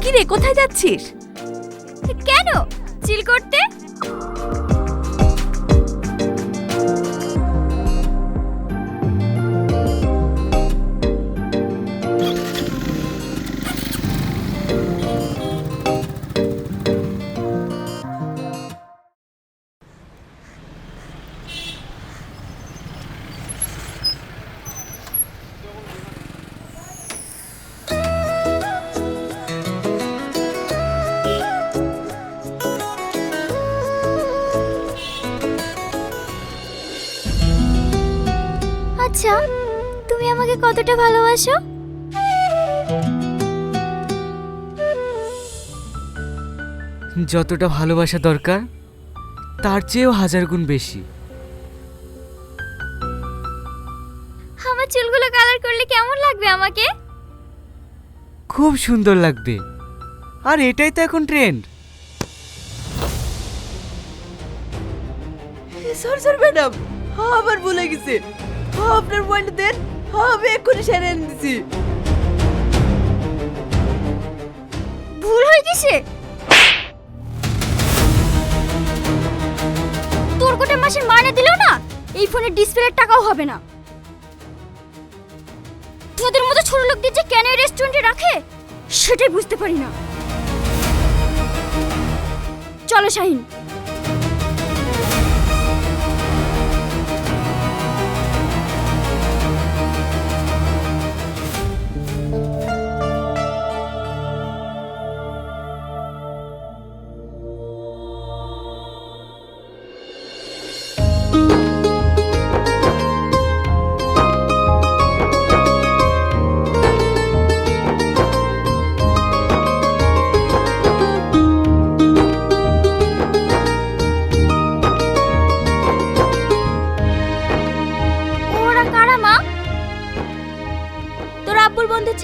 কি রে, কোথায় যাচ্ছিস? কেন? চিল করতে। আচ্ছা, তুমি আমাকে কতটা ভালোবাসো? যতটা ভালোবাসা দরকার তার চেয়েও 1000 গুণ বেশি। আমার চুলগুলো কালার করলে কেমন লাগবে আমাকে? খুব সুন্দর লাগবে, আর এটাই তো এখন ট্রেন্ড। সর ম্যাডাম, আবার ভুলে গেছে। আপনার মোবাইলটা দেন, আমি এক্ষুনি সেরে এনে দিছি। ভুল হয়ে গেছে। তোর গোটা মাসের মাইনে দিলেও না এই ফোনের ডিসপ্লের টাকাও হবে না। তোদের মতো ছোট লোকদের যে কেন এই রেস্টুরেন্টে রাখে সেটাই বুঝতে পারি না। চলো শাহিন।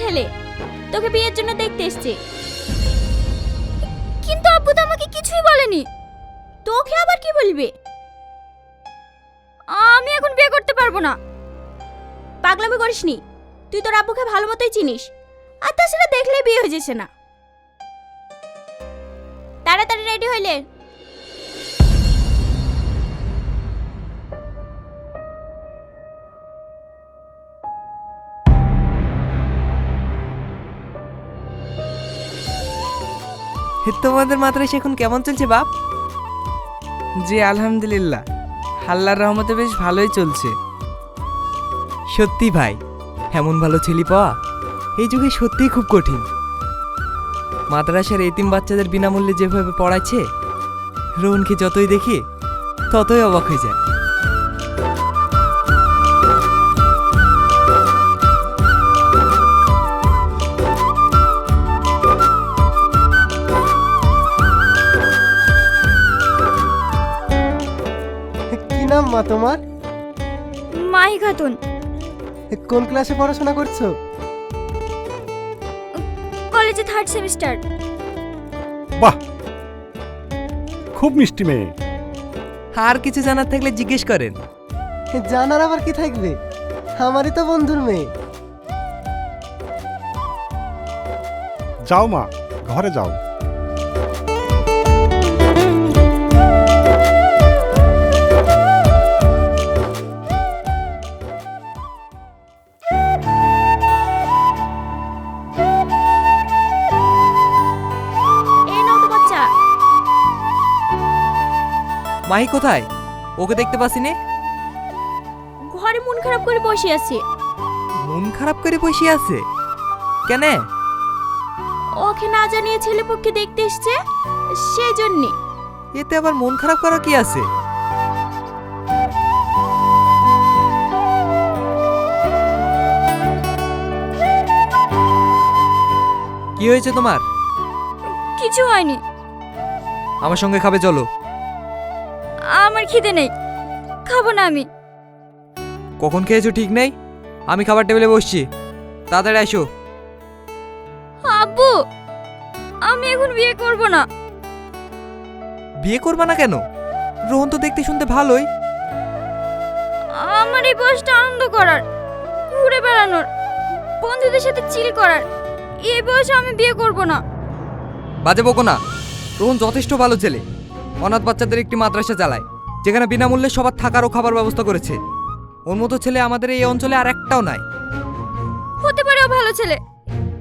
ছেলে তোকে বিয়ের জন্য দেখতে এসেছে। কিন্তু আব্বু তো আমাকে কিছুই বলেনি। তোকে আবার কি বলবে? আমি এখন বিয়ে করতে পারবো না। পাগলামি করিসনি, তুই তোর আব্বুকে ভালো মতোই চিনিস, আর তাছাড়া দেখলে বিয়ে হয়ে যাচ্ছে না। তাড়াতাড়ি রেডি হইলে। তোমাদের মাদ্রাসা এখন কেমন চলছে বাপ? জি আলহামদুলিল্লাহ, আল্লাহর রহমতে বেশ ভালোই চলছে। সত্যি ভাই, এমন ভালো ছেলে পাওয়া এই যুগে সত্যিই খুব কঠিন। মাদ্রাসার এতিম বাচ্চাদের বিনামূল্যে যেভাবে পড়াচ্ছে, রোহনকে যতই দেখি ততই অবাক হয়ে যায়। কি নাম মা তোমার? মাহি খাতুন। কোন ক্লাসে পড়াশোনা করছো? কলেজে 3rd সেমিস্টার। বাহ, খুব মিষ্টি মেয়ে। আর কিছু জানার থাকলে জিজ্ঞেস করেন। জানার আবার কি থাকবে, আমারই তো বন্ধুর মেয়ে। যাও মা, ঘরে যাও। মাহি কোথায়? ওকে দেখতে পাসিনি। ঘরে মন খারাপ করে বসে আছে। মন খারাপ করে বসে আছে কেন? ওকে না জানিয়ে ছেলে পক্ষে দেখতে এসেছে, সেই জন্য। এতে আবার মন খারাপ করা কি আছে? কি হয়েছে তোমার? কিছু হয়নি। আমার সঙ্গে খাবে, চলো। আমার খিদে নেই, খাবো না আমি। কখন খেয়েছো ঠিক নেই? আমি খাবার টেবিলে বসছি, তাড়াতাড়ি আসো। আব্বু, আমি এখন বিয়ে করব না। বিয়ে করবা না কেন? রোহন তো দেখতে শুনতে ভালোই। আমার এই বয়সটা আনন্দ করার, ঘুরে বেড়ানোর, বন্ধুদের সাথে চিল করার। এই বয়সে আমি বিয়ে করব না। বাজে বকো না। রোহন যথেষ্ট ভালো ছেলে। অনাথ বাচ্চাদের একটি মাদ্রাসা চালায়, যেখানে বিনামূল্যে সবার থাকার ও খাবার ব্যবস্থা করেছে। ওর মতো ছেলে আমাদের এই অঞ্চলে আর একটাও নাই। হতে পারে ও ভালো ছেলে,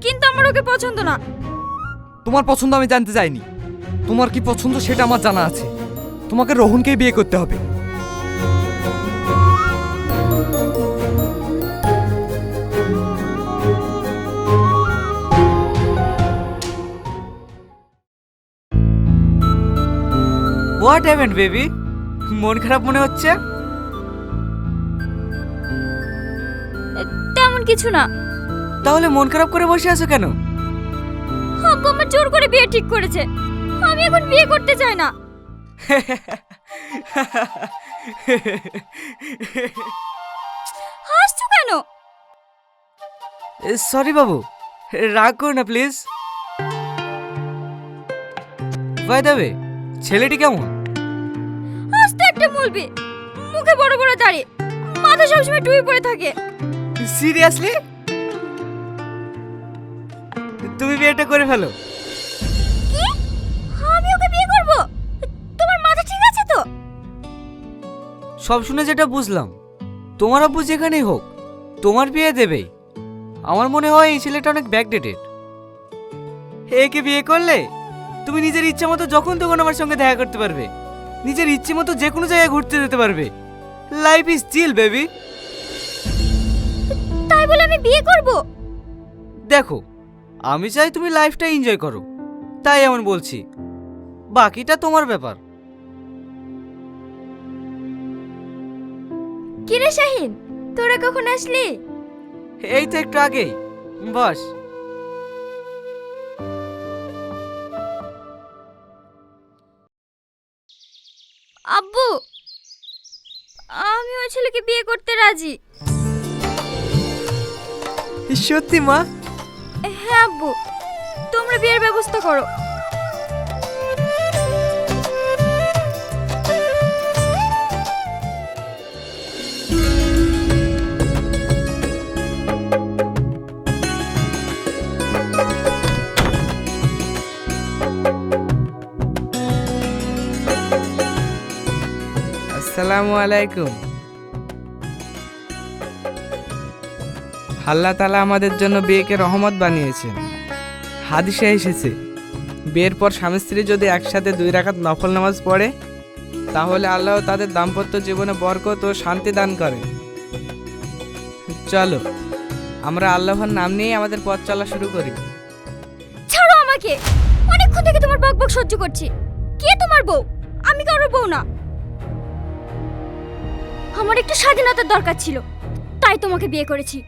কিন্তু আমার ওকে পছন্দ না। তোমার পছন্দ আমি জানতে চাইনি। তোমার কি পছন্দ সেটা আমার জানা আছে। তোমাকে রোহনকেই বিয়ে করতে হবে। What happened baby? মন খারাপ মনে হচ্ছে? তেমন কিছু না। তাহলে মন খারাপ করে বসে আছো কেন? আব্বু আমার জোর করে বিয়ে ঠিক করেছে। আমি এখন বিয়ে করতে চাই না। হাসছো কেন? সরি বাবু, রাগ করো না প্লিজ। বাই দ্য ওয়ে, ছেলেটি কেমন? আস্তে একটা মুলবি, মুখে বড় বড় দাড়ি, মাথা সবসময় টুপি পরে থাকে। সিরিয়াসলি? তুমি বিয়েটা করে ফেলো। কি? আমি ওকে বিয়ে করব? তোমার মাথা ঠিক আছে তো? সব শুনে যেটা বুঝলাম, তোমার আব্বু যেখানেই হোক তোমার বিয়ে দেবেই। আমার মনে হয় এই ছেলেটা অনেক ব্যাকডেটেড। একে বিয়ে করলে তুমি নিজের ইচ্ছে মতো যখন তখন আমার সঙ্গে দেখা করতে পারবে, নিজের ইচ্ছে মতো যে কোনো জায়গায় ঘুরতে যেতে পারবে। Life is chill baby. তাই বলে আমি বিয়ে করব? দেখো, আমি চাই তুমি লাইফটা এনজয় করো, তাই এমন বলছি। বাকিটা তোমার ব্যাপার। কিরে শাহিন, তোরা কখন আসলি? এই তো একটু আগেই। বস। আব্বু, আমি ওই ছেলেকে বিয়ে করতে রাজি। সত্যি মা? হ্যাঁ আব্বু, তোমরা বিয়ের ব্যবস্থা করো। আসসালামু আলাইকুম। আল্লাহ তাআলা আমাদের জন্য বিয়েকে রহমত বানিয়েছেন। হাদিসে এসেছে, বিয়ের পর স্বামী স্ত্রী যদি একসাথে 2 রাকাত নফল নামাজ পড়ে, তাহলে আল্লাহ তাদের দাম্পত্য জীবনে বরকত ও শান্তি দান করেন। চলো আমরা আল্লাহর নাম নিয়ে আমাদের পথ চলা শুরু করি। ছাড়ো আমাকে, অনেকক্ষণ থেকে তোমার বকবক সহ্য করছি। কে তোমার বউ? আমি কারোর বউ না। আমার একটু স্বাধীনতার দরকার ছিল, তাই তোমাকে বিয়ে করেছি।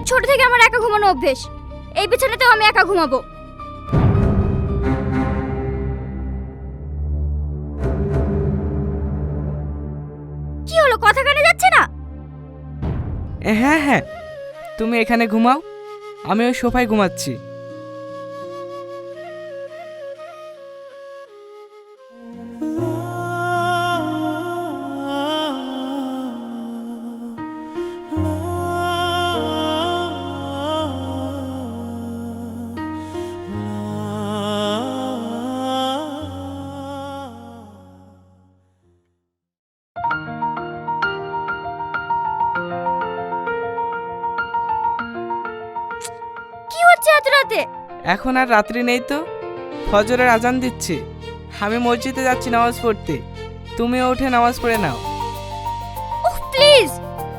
ছোট থেকে আমার একা ঘুমানো অভ্যেস। এই বিছানাতেও আমি একা ঘুমাবো। কি হলো, কথা কানে যাচ্ছে না? হ্যাঁ হ্যাঁ, তুমি এখানে ঘুমাও, আমি ওই সোফায় ঘুমাচ্ছি। কি হচ্ছে এত রাতে? এখন আর রাত্রি নেই তো, ফজরের আজান দিচ্ছে। আমি মসজিদে যাচ্ছি নামাজ পড়তে, তুমিও উঠে নামাজ পড়ে নাও। ওহ প্লিজ,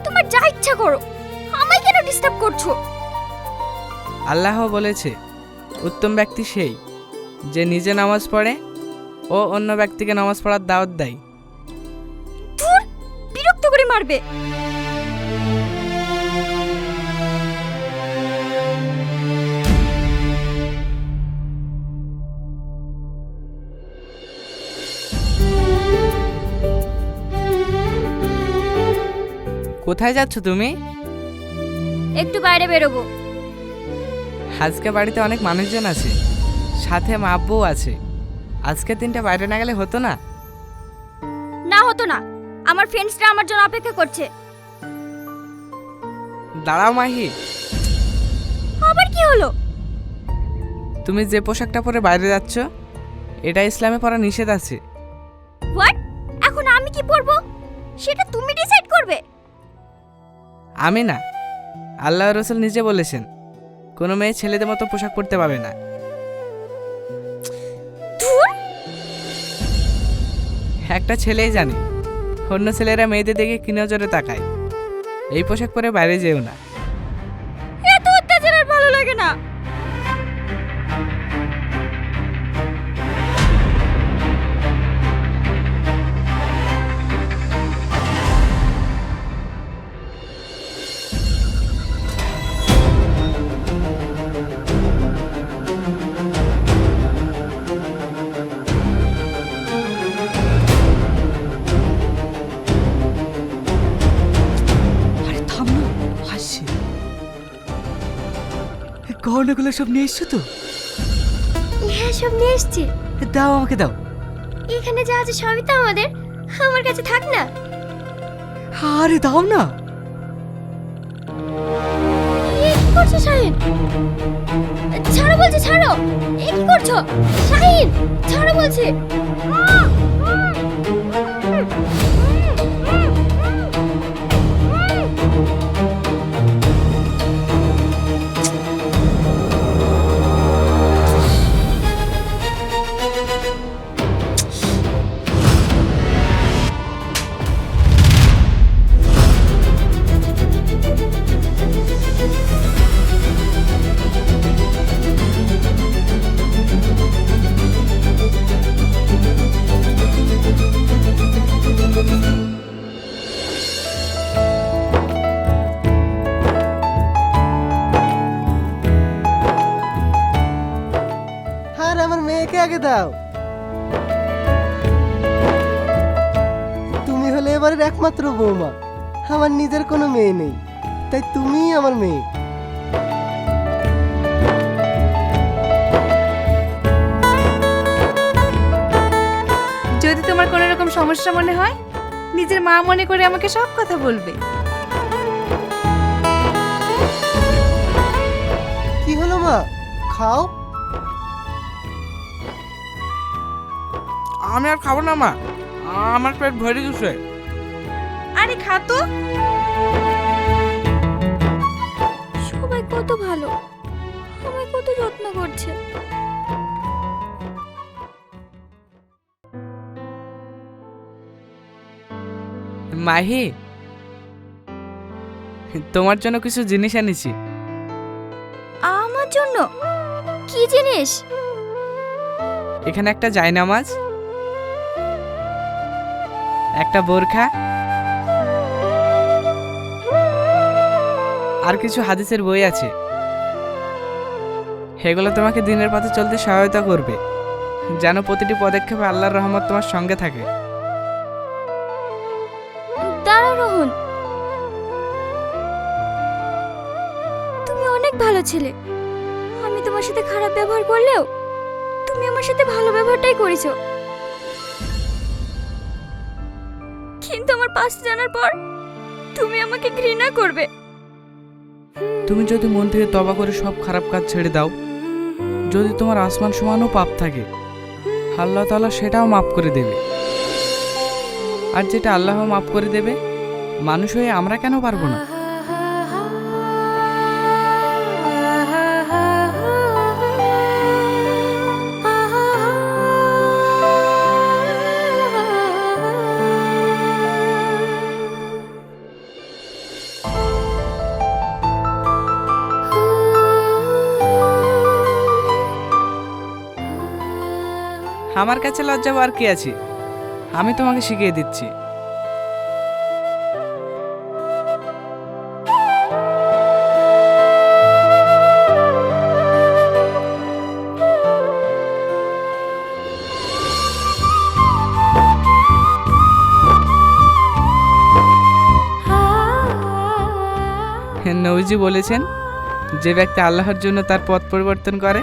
তোমার যা ইচ্ছা করো, আমায় কেন ডিস্টার্ব করছো? আল্লাহ বলেছে, উত্তম ব্যক্তি সেই যে নিজে নামাজ পড়ে ও অন্য ব্যক্তিকে নামাজ পড়ার দাওয়াত দেয়। ধুর, বিরক্ত করে মারবে। কোথায় যাচ্ছ তুমি? একটু বাইরে বেরোবো। আজকে বাড়িতে অনেক মানুষজন আছে, সাথে মা আব্বুও আছে। আজকে দিনটা বাইরে না গেলে হতো না? না হতো না, আমার ফ্রেন্ডসরা আমার জন্য অপেক্ষা করছে। দাঁড়াও মাহি, আবার কি হলো? তুমি যে পোশাকটা পরে বাইরে যাচ্ছ এটা ইসলামে পরা নিষেধ আছে। হোয়াট? এখন আমি কি পরবো সেটা তুমি ডিসাইড করবে। আমি না, আল্লাহ রসুল নিজে বলেছেন কোনো মেয়ে ছেলেদের মতো পোশাক পরতে পারবে না। ধুর, একটা ছেলেই জানে অন্য ছেলেরা মেয়েদের দেখে কি নজরে তাকায়। এই পোশাক পরে বাইরে যেও না। এত অত্যাচার আর ভালো লাগে না। আরে থাম না, হাসছে। গহনাগুলো সব নিয়ে এসছো তো? হ্যাঁ, সব নিয়ে এসেছি। দাও, আমাকে দাও। এখানে যা আছে সবই তো আমাদের, আমার কাছে থাক না। আরে দাও না। এ কি করছো শাহিন? ছাড়ো বলছি, ছাড়ো। এ কি করছো শাহিন? ছাড়ো বলছি। আর আমার মেয়েকে আগে দাও। তুমি হলে এবারের একমাত্র বৌমা, আমার নিজের কোনো মেয়ে নেই, তাই তুমিই আমার মেয়ে। যদি তোমার কোনো রকম সমস্যা মনে হয়, নিজের মা মনে করে আমাকে সব কথা বলবে। কি হলো মা, খাও। আমি আর খাবো না মা, আমার পেট ভরে গেছে। আরে খা তো। সবাই কত ভালো, আমায় কত যত্ন করছে। মাহি, তোমার জন্য কিছু জিনিস এনেছি। আমার জন্য কি জিনিস? এখানে একটা জায়নামাজ, একটা বোরখা, আর কিছু হাদিসের বই আছে। এগুলো তোমাকে দিনের পথে চলতে সহায়তা করবে, যেন প্রতিটি পদক্ষেপে আল্লাহর রহমত তোমার সঙ্গে থাকে। দাঁড়াও রোহন, তুমি অনেক ভালো ছেলে। আমি তোমার সাথে খারাপ ব্যবহার করলেও তুমি আমার সাথে ভালো ব্যবহারটাই করেছো। কিন্তু আমার পাশ জানার পর তুমি আমাকে ঘৃণা করবে। তুমি যদি মন থেকে তওবা করে সব খারাপ কাজ ছেড়ে দাও, যদি তোমার আসমান সমানও পাপ থাকে, আল্লাহ তাআলা সেটাও মাফ করে দেবে। আর যেটা আল্লাহ মাফ করে দেবে, মানুষ হয়ে আমরা কেন পারবো না? আমার কাছে লজ্জা পাওয়ার কি আছে? আমি তোমাকে শিখিয়ে দিচ্ছি। নবীজি বলেছেন, যে ব্যক্তি আল্লাহর জন্য তার পথ পরিবর্তন করে,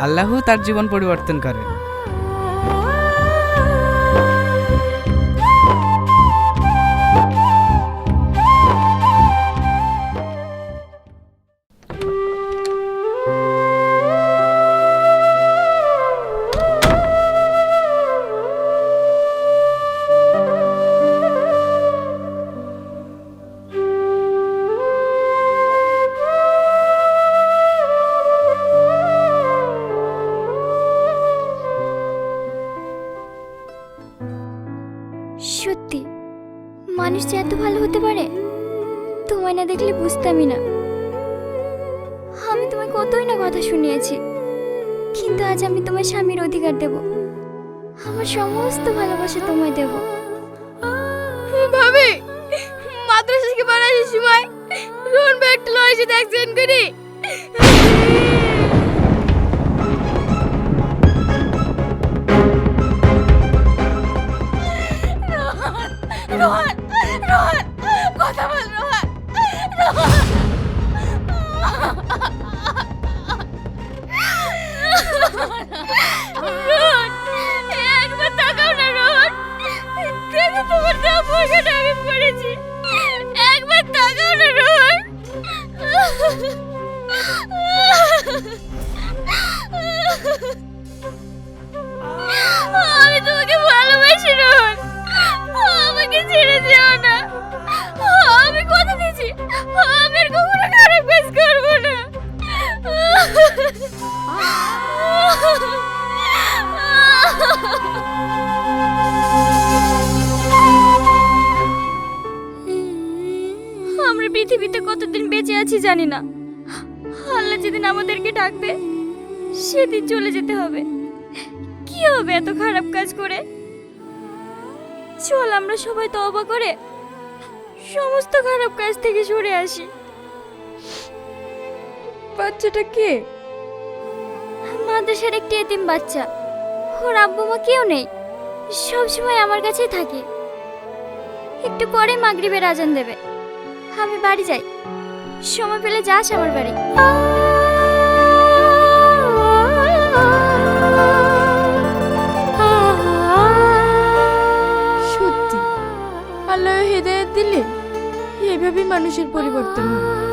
আল্লাহও তার জীবন পরিবর্তন করে। সত্যি মানুষ যে এত ভালো হতে পারে, তোমায় না দেখলে বুঝতামই না। আমি তোমায় কতই না কথা শুনিয়েছি, কিন্তু আজ আমি তোমার স্বামীর অধিকার দেব। আমার সমস্ত ভালোবাসা তোমায় দেব। ভাবি, মাদ্রাসা থেকে বাড়ার সময় রোহন ভাই একটা লরির সাথে অ্যাক্সিডেন্ট করি। রোহন, রোহন, কথা বল রোহন, রোহন। রোহন, একবার তাকাও না রোহন, দেখো তোমার কাপড়কে ঢাকা পড়েছি। একবার তাকাও না রোহন। আমি তোমাকে ভালোবাসি রোহন, আমাকে ছেড়ে যেও না। আমি কথা দিয়েছি, আমি আর কখনো খারাপ কাজ করবো না। আমরা পৃথিবীতে কতদিন বেঁচে আছি জানি না। আল্লাহ যেদিন আমাদেরকে ডাকবে সেদিন চলে যেতে হবে। কি হবে এত খারাপ কাজ করে? চল আমরা সবাই তওবা করে সমস্ত খারাপ কাজ থেকে সরে আসি। বাচ্চাটা কে? মাদ্রাসার একটি এতিম বাচ্চা। ওর আব্বু মা কেউ নেই, সব সময় আমার কাছেই থাকে। একটু পরে মাগরিবের আজান দেবে, আমি বাড়ি যাই। সময় পেলে যাস আমার বাড়ি। সত্যি আল্লাহ হেদায়েত দিলে এভাবেই মানুষের পরিবর্তন হয়।